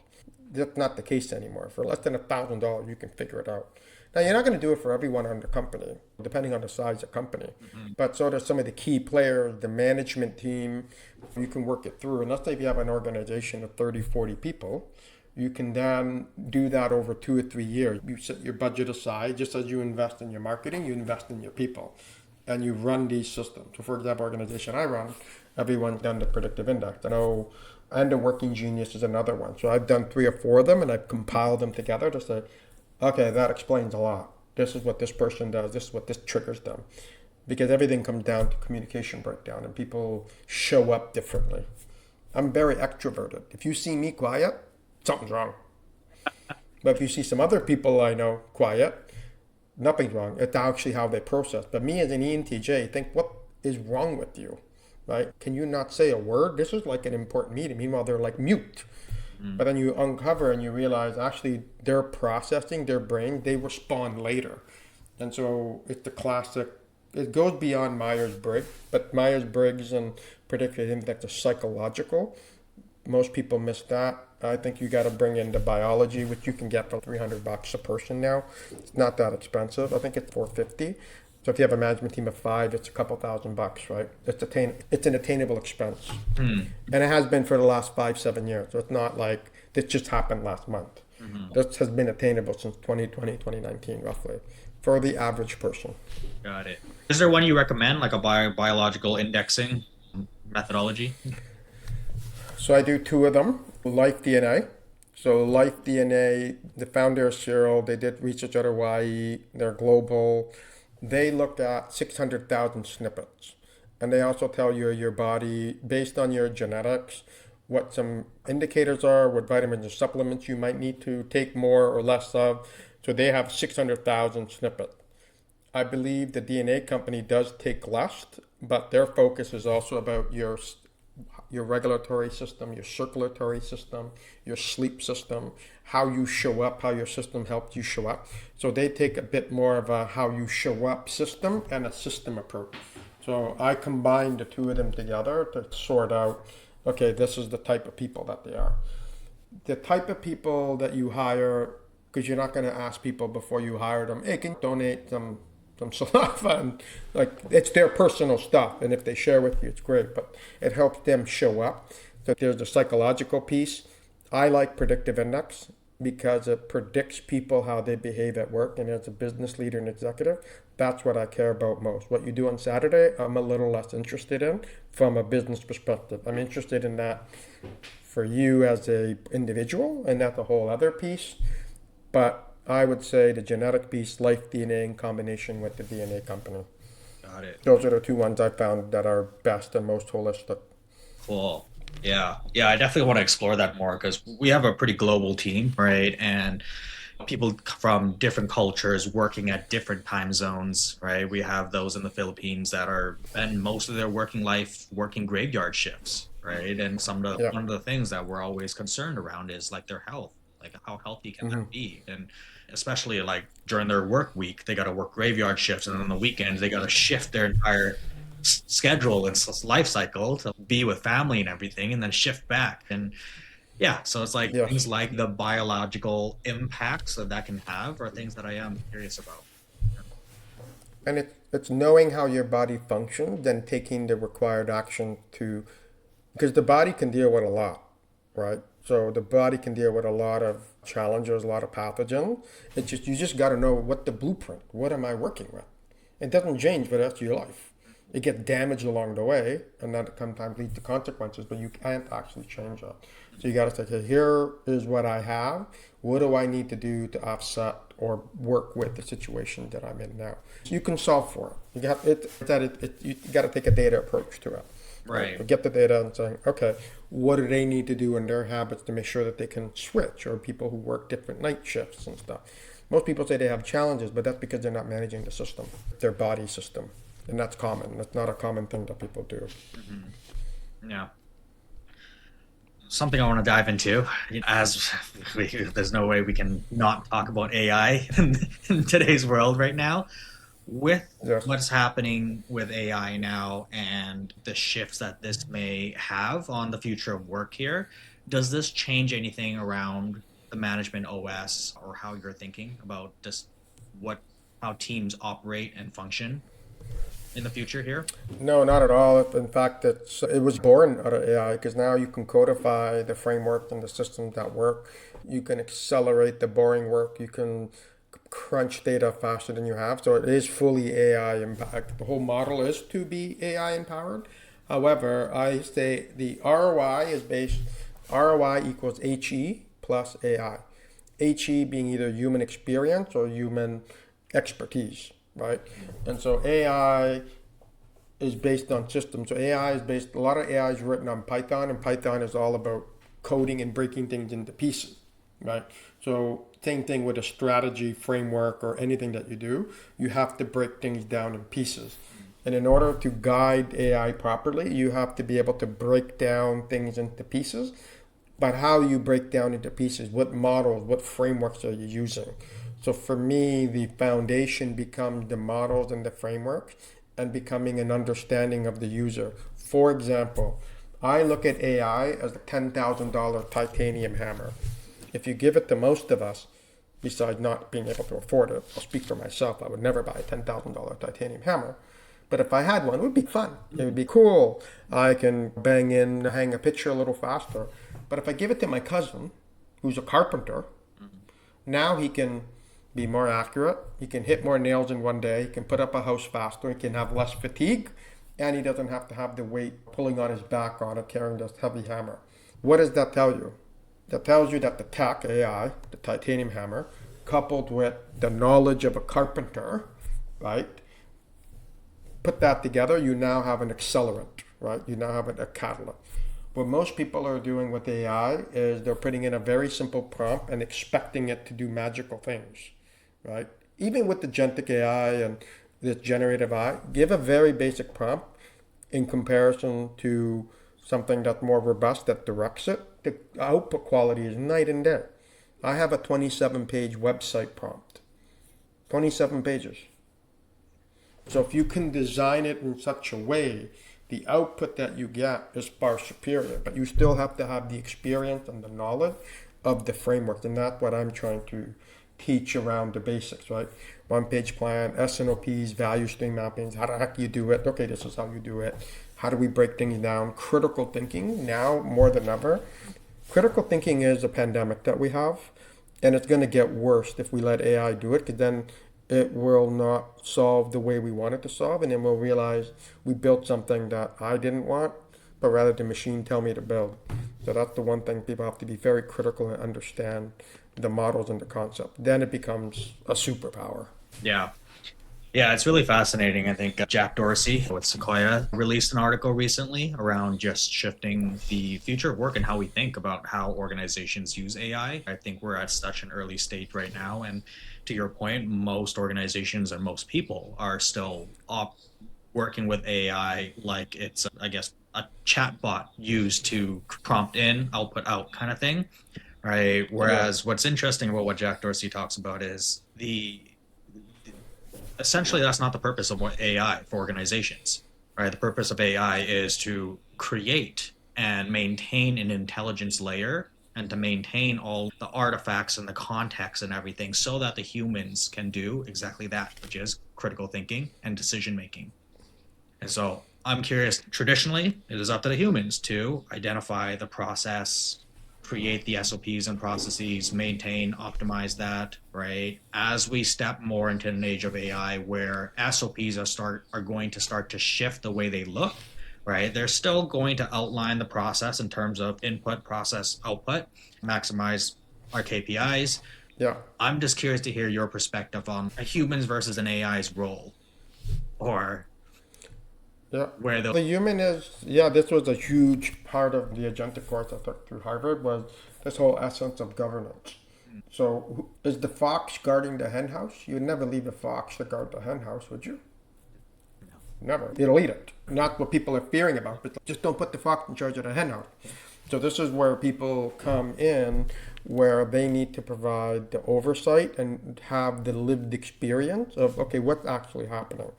Speaker 1: That's not the case anymore. For less than $1,000, you can figure it out. Now, you're not going to do it for everyone in the company, depending on the size of the company.
Speaker 2: mhm.
Speaker 1: But so does some of the key players, the management team, you can work it through. And let's say if you have an organization of 30, 40 people, you can then do that over 2 or 3 years. You set your budget aside, just as you invest in your marketing, you invest in your people. And you run these systems. So, for example, organization I run, everyone's done the predictive index. I know, and the working genius is another one. So I've done 3 or 4 of them, and I've compiled them together to say, okay, that explains a lot. This is what this person does. This is what this triggers them. Because everything comes down to communication breakdown, and people show up differently. I'm very extroverted. If you see me quiet, something's wrong. But if you see some other people I know quiet, nothing's wrong. It's actually how they process. But me as an ENTJ, think, what is wrong with you? Right? Can you not say a word? This is like an important meeting. Meanwhile, they're like mute.
Speaker 2: Mm.
Speaker 1: But then you uncover and you realize actually they're processing their brain, they respond later. And so it's the classic, it goes beyond Myers Briggs, but Myers Briggs and predictive index are psychological. Most people miss that. I think you got to bring in the biology, which you can get for $300 a person now. It's not that expensive. I think it's $450. So if you have a management team of 5, it's a couple $1,000, right? It's an attainable expense,
Speaker 2: Mm.
Speaker 1: and it has been for the last 5, 7 years. So it's not like this just happened last month.
Speaker 2: Mhm.
Speaker 1: This has been attainable since 2020, 2019, roughly, for the average person.
Speaker 2: Got it. Is there one you recommend, like a biological indexing methodology?
Speaker 1: So I do 2 of them. Life DNA. So Life DNA, the founder of Cyril, they did research at Hawaii. They're global. They looked at 600,000 snippets. And they also tell you your body, based on your genetics, what some indicators are, what vitamins or supplements you might need to take more or less of. So they have 600,000 snippets. I believe the DNA company does take less, but their focus is also about your regulatory system, your circulatory system, your sleep system, how you show up, how your system helps you show up. So they take a bit more of a how you show up system and a system approach. So I combine the 2 of them together to sort out, okay, this is the type of people that they are. The type of people that you hire, because you're not going to ask people before you hire them, hey, can you donate some saliva? And like, it's their personal stuff, and if they share with you, it's great. But it helps them show up. So there's the psychological piece. I like predictive index because it predicts people how they behave at work, and as a business leader and executive, that's what I care about most. What you do on Saturday, I'm a little less interested in from a business perspective. I'm interested in that for you as a individual, and that's a whole other piece. But I would say the genetic piece, Life DNA in combination with the DNA company.
Speaker 2: Got it.
Speaker 1: Those are the 2 ones I found that are best and most holistic.
Speaker 2: Cool. Yeah. Yeah, I definitely want to explore that more because we have a pretty global team, right? And people from different cultures working at different time zones, right? We have those in the Philippines that are spend most of their working life working graveyard shifts, right? And some of the
Speaker 1: Yeah.
Speaker 2: one of the things that we're always concerned around is like their health. Like, how healthy can that
Speaker 1: Hmm.
Speaker 2: be? And especially like during their work week, they got to work graveyard shifts, and then on the weekends they got to shift their entire schedule and life cycle to be with family and everything, and then shift back. And yeah, so it's like
Speaker 1: Yes.
Speaker 2: things like the biological impacts that that can have are things that I am curious about.
Speaker 1: And it's knowing how your body functions, then taking the required action to, because the body can deal with a lot, right? So the body can deal with a lot of challenges, a lot of pathogens. It's just, you just got to know what the blueprint. What am I working with? It doesn't change for the rest of your life. It gets damaged along the way, and that sometimes leads to consequences. But you can't actually change that. So you got to say, okay, here is what I have. What do I need to do to offset or work with the situation that I'm in now? So you can solve for it. You got you got to take a data approach to it. Right?
Speaker 2: Right.
Speaker 1: We get the data and saying, okay, what do they need to do in their habits to make sure that they can switch, or people who work different night shifts and stuff. Most people say they have challenges, but that's because they're not managing the system, their body system. And that's common. That's not a common thing that people do.
Speaker 2: Hmm. Yeah. Something I want to dive into, as there's no way we can not talk about AI in today's world right now. With
Speaker 1: Yes.
Speaker 2: what's happening with AI now and the shifts that this may have on the future of work here, does this change anything around the management OS or how you're thinking about just what how teams operate and function in the future here?
Speaker 1: No, not at all. In fact, it was born out of AI because now you can codify the framework and the systems that work. You can accelerate the boring work. You can crunch data faster than you have. So it is fully AI impact. The whole model is to be AI empowered. However, I say the ROI is based, ROI equals HE plus AI. HE being either human experience or human expertise, right? And so AI is based on systems. So AI is based, a lot of AI is written on Python, and Python is all about coding and breaking things into pieces, right? So same thing with a strategy framework or anything that you do, you have to break things down in pieces. And in order to guide AI properly, you have to be able to break down things into pieces. But how you break down into pieces, what models, what frameworks are you using? So for me, the foundation becomes the models and the frameworks and becoming an understanding of the user. For example, I look at AI as a $10,000 titanium hammer. If you give it to most of us, besides not being able to afford it, I'll speak for myself, I would never buy a $10,000 titanium hammer. But if I had one, it would be fun. It would be cool. I can bang in, hang a picture a little faster. But if I give it to my cousin, who's a carpenter, now he can be more accurate. He can hit more nails in one day. He can put up a house faster. He can have less fatigue. And he doesn't have to have the weight pulling on his back on it, carrying this heavy hammer. What does that tell you? That tells you that the tech AI, the titanium hammer, coupled with the knowledge of a carpenter, right? Put that together, you now have an accelerant, right? You now have a catalyst. What most people are doing with AI is they're putting in a very simple prompt and expecting it to do magical things, right? Even with the Gentic AI and the generative AI, give a very basic prompt in comparison to something that's more robust that directs it. The output quality is night and day. I have a 27-page website prompt, 27 pages. So if you can design it in such a way, the output that you get is far superior, but you still have to have the experience and the knowledge of the framework. And that's what I'm trying to teach around the basics, right? One page plan, SNOPs, value stream mappings, how the heck you do it. Okay, this is how you do it. How do we break things down? Critical thinking now more than ever. Critical thinking is a pandemic that we have, and it's going to get worse if we let AI do it, because then it will not solve the way we want it to solve, and then we'll realize we built something that I didn't want, but rather the machine tell me to build. So that's the one thing people have to be very critical and understand the models and the concept. Then it becomes a superpower.
Speaker 2: Yeah. Yeah, it's really fascinating. I think Jack Dorsey with Sequoia released an article recently around just shifting the future of work and how we think about how organizations use AI. I think we're at such an early stage right now. And to your point, most organizations and most people are still working with AI like I guess, a chat bot used to prompt in, output out kind of thing, right?
Speaker 1: Yeah.
Speaker 2: Whereas what's interesting about what Jack Dorsey talks about is essentially that's not the purpose of what AI for organizations, right? The purpose of AI is to create and maintain an intelligence layer and to maintain all the artifacts and the context and everything so that the humans can do exactly that, which is critical thinking and decision making. And so I'm curious, traditionally, it is up to the humans to identify the process, create the SOPs and processes, maintain, optimize that, right? As we step more into an age of AI where SOPs are going to start to shift the way they look, right? They're still going to outline the process in terms of input, process, output, maximize our KPIs.
Speaker 1: Yeah.
Speaker 2: I'm just curious to hear your perspective on a humans versus an AI's role or
Speaker 1: Yeah.
Speaker 2: where the
Speaker 1: The human is, yeah, this was a huge part of the agentic course I took through Harvard was this whole essence of governance. So, is the fox guarding the hen house? You would never leave a fox to guard the hen house, would you? Never. It'll eat it. Not what people are fearing about, but just don't put the fox in charge of the hen house. So this is where people come in, where they need to provide the oversight and have the lived experience of, okay, what's actually happening.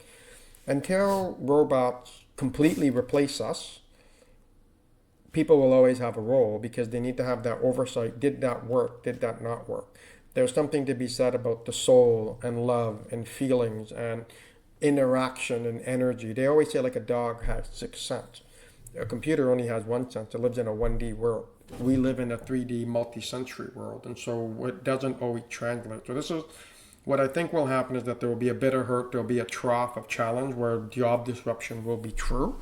Speaker 1: Until robots completely replace us, people will always have a role because they need to have that oversight. Did that work? Did that not work? There's something to be said about the soul and love and feelings and interaction and energy. They always say like a dog has six sense. A computer only has one sense. It lives in a 1D world. We live in a 3D multi-sensory world, and so it doesn't always translate. So this is what I think will happen is that there will be a bit of hurt, there will be a trough of challenge where job disruption will be true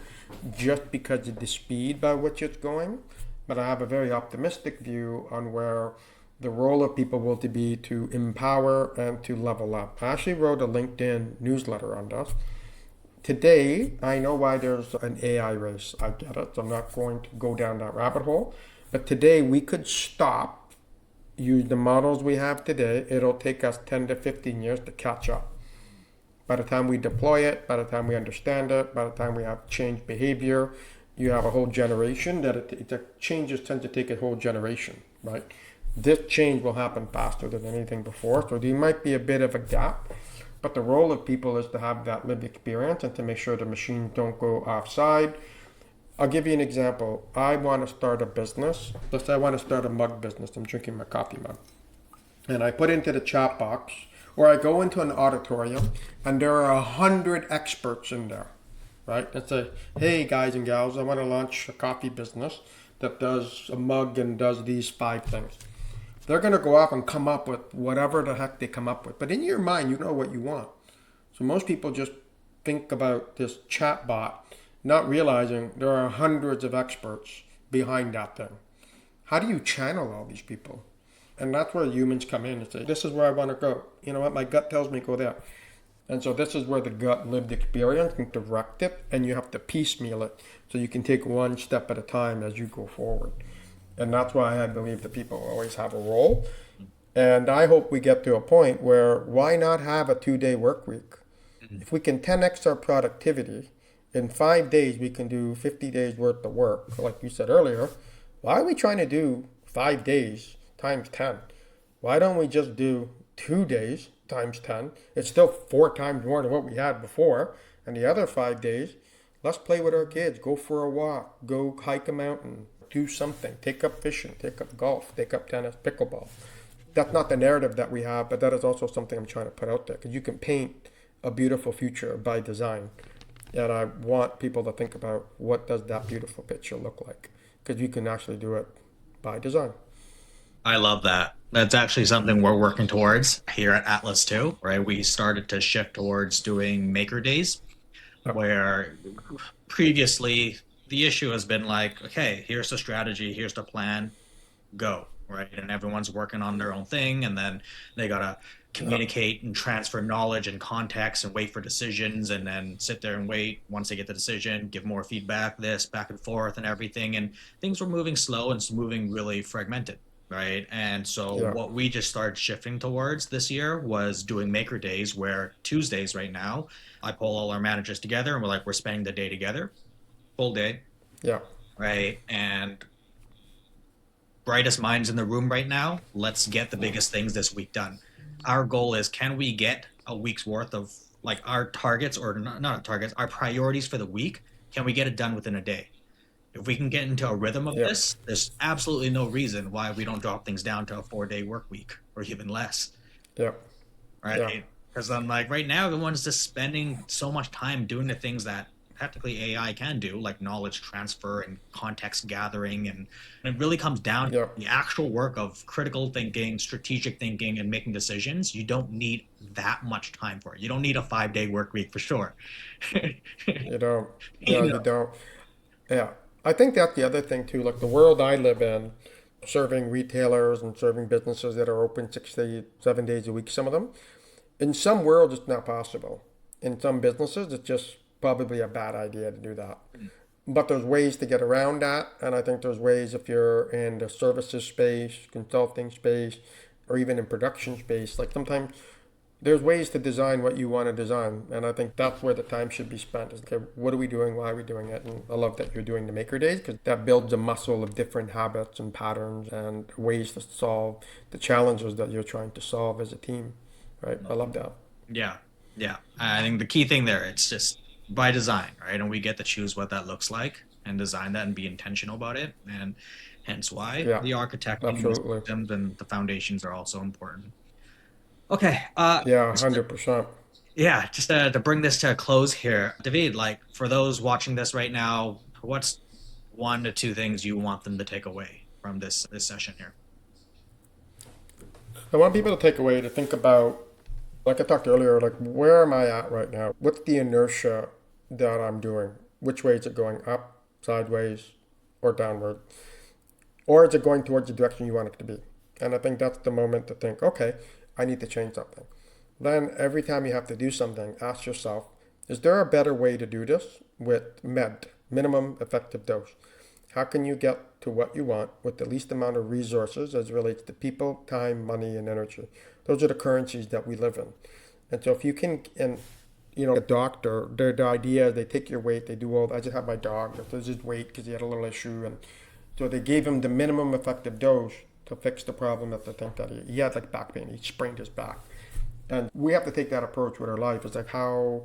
Speaker 1: just because of the speed by which it's going. But I have a very optimistic view on where the role of people will to be to empower and to level up. I actually wrote a LinkedIn newsletter on this. Today, I know why there's an AI race. I get it. I'm not going to go down that rabbit hole. But today, we could stop, use the models we have today. It'll take us 10 to 15 years to catch up. By the time we deploy it, by the time we understand it, by the time we have changed behavior, you have a whole generation that it changes tend to take a whole generation, right? This change will happen faster than anything before. So there might be a bit of a gap. But the role of people is to have that lived experience and to make sure the machines don't go offside. I'll give you an example. I want to start a business. Let's say I want to start a mug business. I'm drinking my coffee mug. And I put into the chat box, or I go into an auditorium, and there are 100 experts in there, right? And say, hey, guys and gals, I want to launch a coffee business that does a mug and does these five things. They're going to go off and come up with whatever the heck they come up with. But in your mind, you know what you want. So most people just think about this chat bot, not realizing there are hundreds of experts behind that thing. How do you channel all these people? And that's where humans come in and say, this is where I want to go. You know what? My gut tells me go there. And so this is where the gut lived experience can direct it, and you have to piecemeal it so you can take one step at a time as you go forward. And that's why I believe that people always have a role. And I hope we get to a point where why not have a 2 day work week? If we can 10x our productivity, in 5 days we can do 50 days worth of work, like you said earlier. Why are we trying to do 5 days times 10? Why don't we just do 2 days times 10? It's still 4 times more than what we had before. And the other 5 days, let's play with our kids, go for a walk, go hike a mountain, do something, take up fishing, take up golf, take up tennis, pickleball. That's not the narrative that we have, but that is also something I'm trying to put out there because you can paint a beautiful future by design. And I want people to think about what does that beautiful picture look like because you can actually do it by design.
Speaker 2: I love that. That's actually something we're working towards here at Atlas too, right? We started to shift towards doing maker days
Speaker 1: Yep.
Speaker 2: where previously the issue has been like, okay, here's the strategy, here's the plan, go, right? And everyone's working on their own thing, and then they gotta
Speaker 1: Yep.
Speaker 2: communicate and transfer knowledge and context and wait for decisions, and then sit there and wait. Once they get the decision, give more feedback, this back and forth, and everything. And things were moving slow and it's moving really fragmented. Right. And so
Speaker 1: Yeah.
Speaker 2: what we just started shifting towards this year was doing maker days where Tuesdays right now, I pull all our managers together and we're like, we're spending the day together, full day,
Speaker 1: Yeah.
Speaker 2: right? And brightest minds in the room right now. Let's get the biggest things this week done. Our goal is, can we get a week's worth of like our targets, or not targets, our priorities for the week? Can we get it done within a day? If we can get into a rhythm of
Speaker 1: Yeah,
Speaker 2: this, there's absolutely no reason why we don't drop things down to a 4 day work week or even less,
Speaker 1: yeah, yeah,
Speaker 2: right? Because I'm like, right now, everyone's just spending so much time doing the things that technically AI can do, like knowledge transfer and context gathering. And it really comes down to
Speaker 1: yeah.
Speaker 2: the actual work of critical thinking, strategic thinking, and making decisions. You don't need that much time for it. You don't need a 5 day work week for sure.
Speaker 1: You don't. No,
Speaker 2: You
Speaker 1: you
Speaker 2: know,
Speaker 1: don't. Yeah. I think that's the other thing too. Like the world I live in, serving retailers and serving businesses that are open 6 days, 7 days a week, some of them. In some worlds, it's not possible. In some businesses, it's just probably a bad idea to do that. But there's ways to get around that. And I think there's ways if you're in the services space, consulting space, or even in production space. Like sometimes there's ways to design what you want to design, and I think that's where the time should be spent. Is okay, what are we doing? Why are we doing it? And I love that you're doing the maker days because that builds a muscle of different habits and patterns and ways to solve the challenges that you're trying to solve as a team. Right? I love that.
Speaker 2: yeah, yeah. I think the key thing there, it's just by design, right? And we get to choose what that looks like and design that and be intentional about it. And hence why
Speaker 1: Yeah,
Speaker 2: the architecting and the
Speaker 1: absolutely.
Speaker 2: systems and the foundations are also important. Okay.
Speaker 1: Yeah,
Speaker 2: Just
Speaker 1: 100%.
Speaker 2: yeah, just to bring this to a close here, David, like for those watching this right now, what's 1 to 2 things you want them to take away from this session here?
Speaker 1: I want people to take away to think about, like I talked earlier, like where am I at right now? What's the inertia that I'm doing? Which way is it going? Up, sideways, or downward? Or is it going towards the direction you want it to be? And I think that's the moment to think, okay, I need to change something. Then every time you have to do something, ask yourself, is there a better way to do this with minimum effective dose? How can you get to what you want with the least amount of resources as it relates to people, time, money, and energy? Those are the currencies that we live in. And so if you can, and a doctor, the idea they take your weight, they do all. I just had my dog. There's his weight because he had a little issue, and so they gave him the minimum effective dose to fix the problem that they think that he had like back pain. He sprained his back, and we have to take that approach with our life. It's like how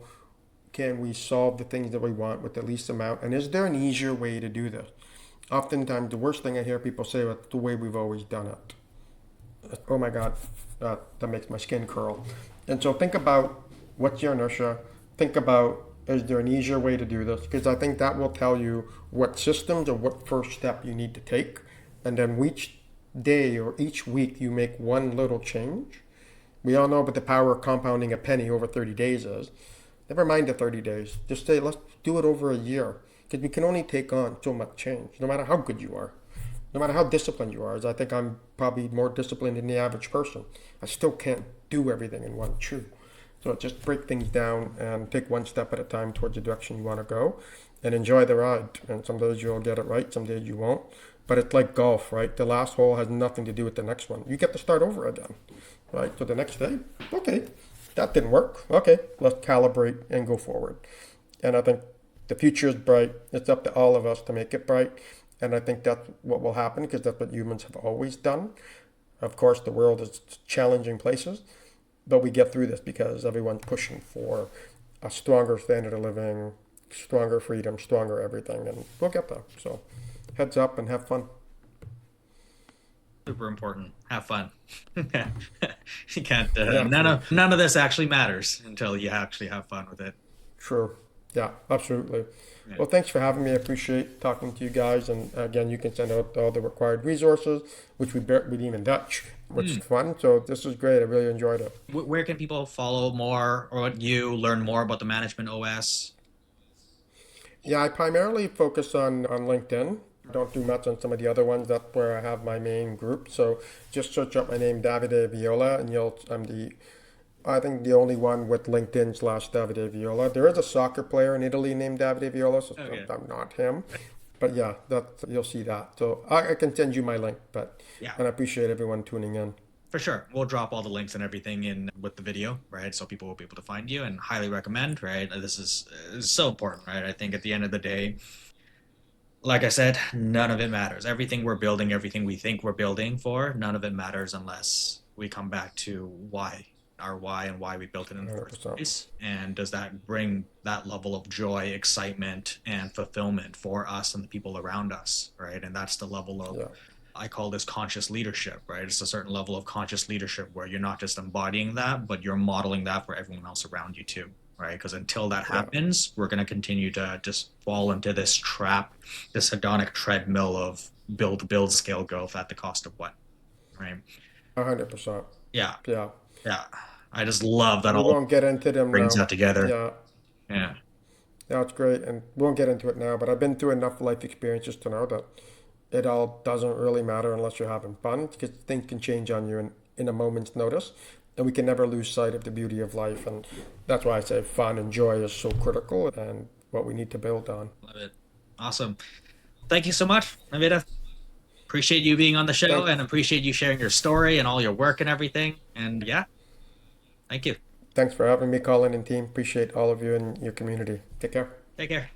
Speaker 1: can we solve the things that we want with the least amount, and is there an easier way to do this? Oftentimes, the worst thing I hear people say is the way we've always done it. Oh my God, that makes my skin curl. And so think about what's your inertia. Think about is there an easier way to do this? Because I think that will tell you what systems or what first step you need to take. And then each day or each week you make one little change. We all know what the power of compounding a penny over 30 days is. Never mind the 30 days. Just say, let's do it over a year. Because we can only take on so much change, no matter how good you are, no matter how disciplined you are. As I think I'm probably more disciplined than the average person. I still can't do everything in one chew. So just break things down and take one step at a time towards the direction you want to go and enjoy the ride. And some days you'll get it right, some days you won't. But it's like golf, right? The last hole has nothing to do with the next one. You get to start over again, right? So the next day, okay, that didn't work. Okay, let's calibrate and go forward. And I think the future is bright. It's up to all of us to make it bright. And I think that's what will happen because that's what humans have always done. Of course, the world is challenging places, but we get through this because everyone's pushing for a stronger standard of living, stronger freedom, stronger everything, and we'll get there. So, heads up and have fun.
Speaker 2: Super important. Have fun. You can't.
Speaker 1: Yeah, true.
Speaker 2: None of this actually matters until you actually have fun with it.
Speaker 1: True. Yeah, absolutely.
Speaker 2: Yeah.
Speaker 1: Well, thanks for having me. I appreciate talking to you guys. And again, you can send out all the required resources, which we read even Dutch, which is
Speaker 2: Hmm.
Speaker 1: fun. So this was great. I really enjoyed it.
Speaker 2: Where can people follow more or what you learn more about the management OS?
Speaker 1: Yeah, I primarily focus on LinkedIn. I don't do much on some of the other ones. That's where I have my main group. So just search up my name, Davide Viola, and I think the only one with LinkedIn/Davide Viola. There is a soccer player in Italy named Davide Viola, so
Speaker 2: Okay.
Speaker 1: I'm not him. But yeah, that you'll see that. So I can send you my link,
Speaker 2: Yeah,
Speaker 1: and I appreciate everyone tuning in.
Speaker 2: for sure. We'll drop all the links and everything in with the video, right? So people will be able to find you and highly recommend, right? This is so important, right? I think at the end of the day, like I said, none of it matters. Everything we're building, everything we think we're building for, none of it matters unless we come back to why, our why, and why we built it in the first
Speaker 1: 100%.
Speaker 2: place. And does that bring that level of joy, excitement, and fulfillment for us and the people around us, right? And that's the level of,
Speaker 1: Yeah.
Speaker 2: I call this conscious leadership, right? It's a certain level of conscious leadership where you're not just embodying that, but you're modeling that for everyone else around you too, right? Because until that
Speaker 1: Yeah.
Speaker 2: happens, we're going to continue to just fall into this trap, this hedonic treadmill of build, scale growth at the cost of what, right?
Speaker 1: 100%.
Speaker 2: Yeah,
Speaker 1: Yeah.
Speaker 2: yeah. I just love that
Speaker 1: We
Speaker 2: all
Speaker 1: won't get into them
Speaker 2: brings
Speaker 1: now.
Speaker 2: that together.
Speaker 1: Yeah.
Speaker 2: Yeah.
Speaker 1: Yeah, it's great. And we won't get into it now, but I've been through enough life experiences to know that it all doesn't really matter unless you're having fun because things can change on you in a moment's notice. And we can never lose sight of the beauty of life. And that's why I say fun and joy is so critical and what we need to build on.
Speaker 2: Love it. Awesome. Thank you so much, Navita. Appreciate you being on the show
Speaker 1: Thank,
Speaker 2: and appreciate you sharing your story and all your work and everything. And yeah, thank you.
Speaker 1: thanks for having me, Colin and team. Appreciate all of you and your community. Take care.
Speaker 2: Take care.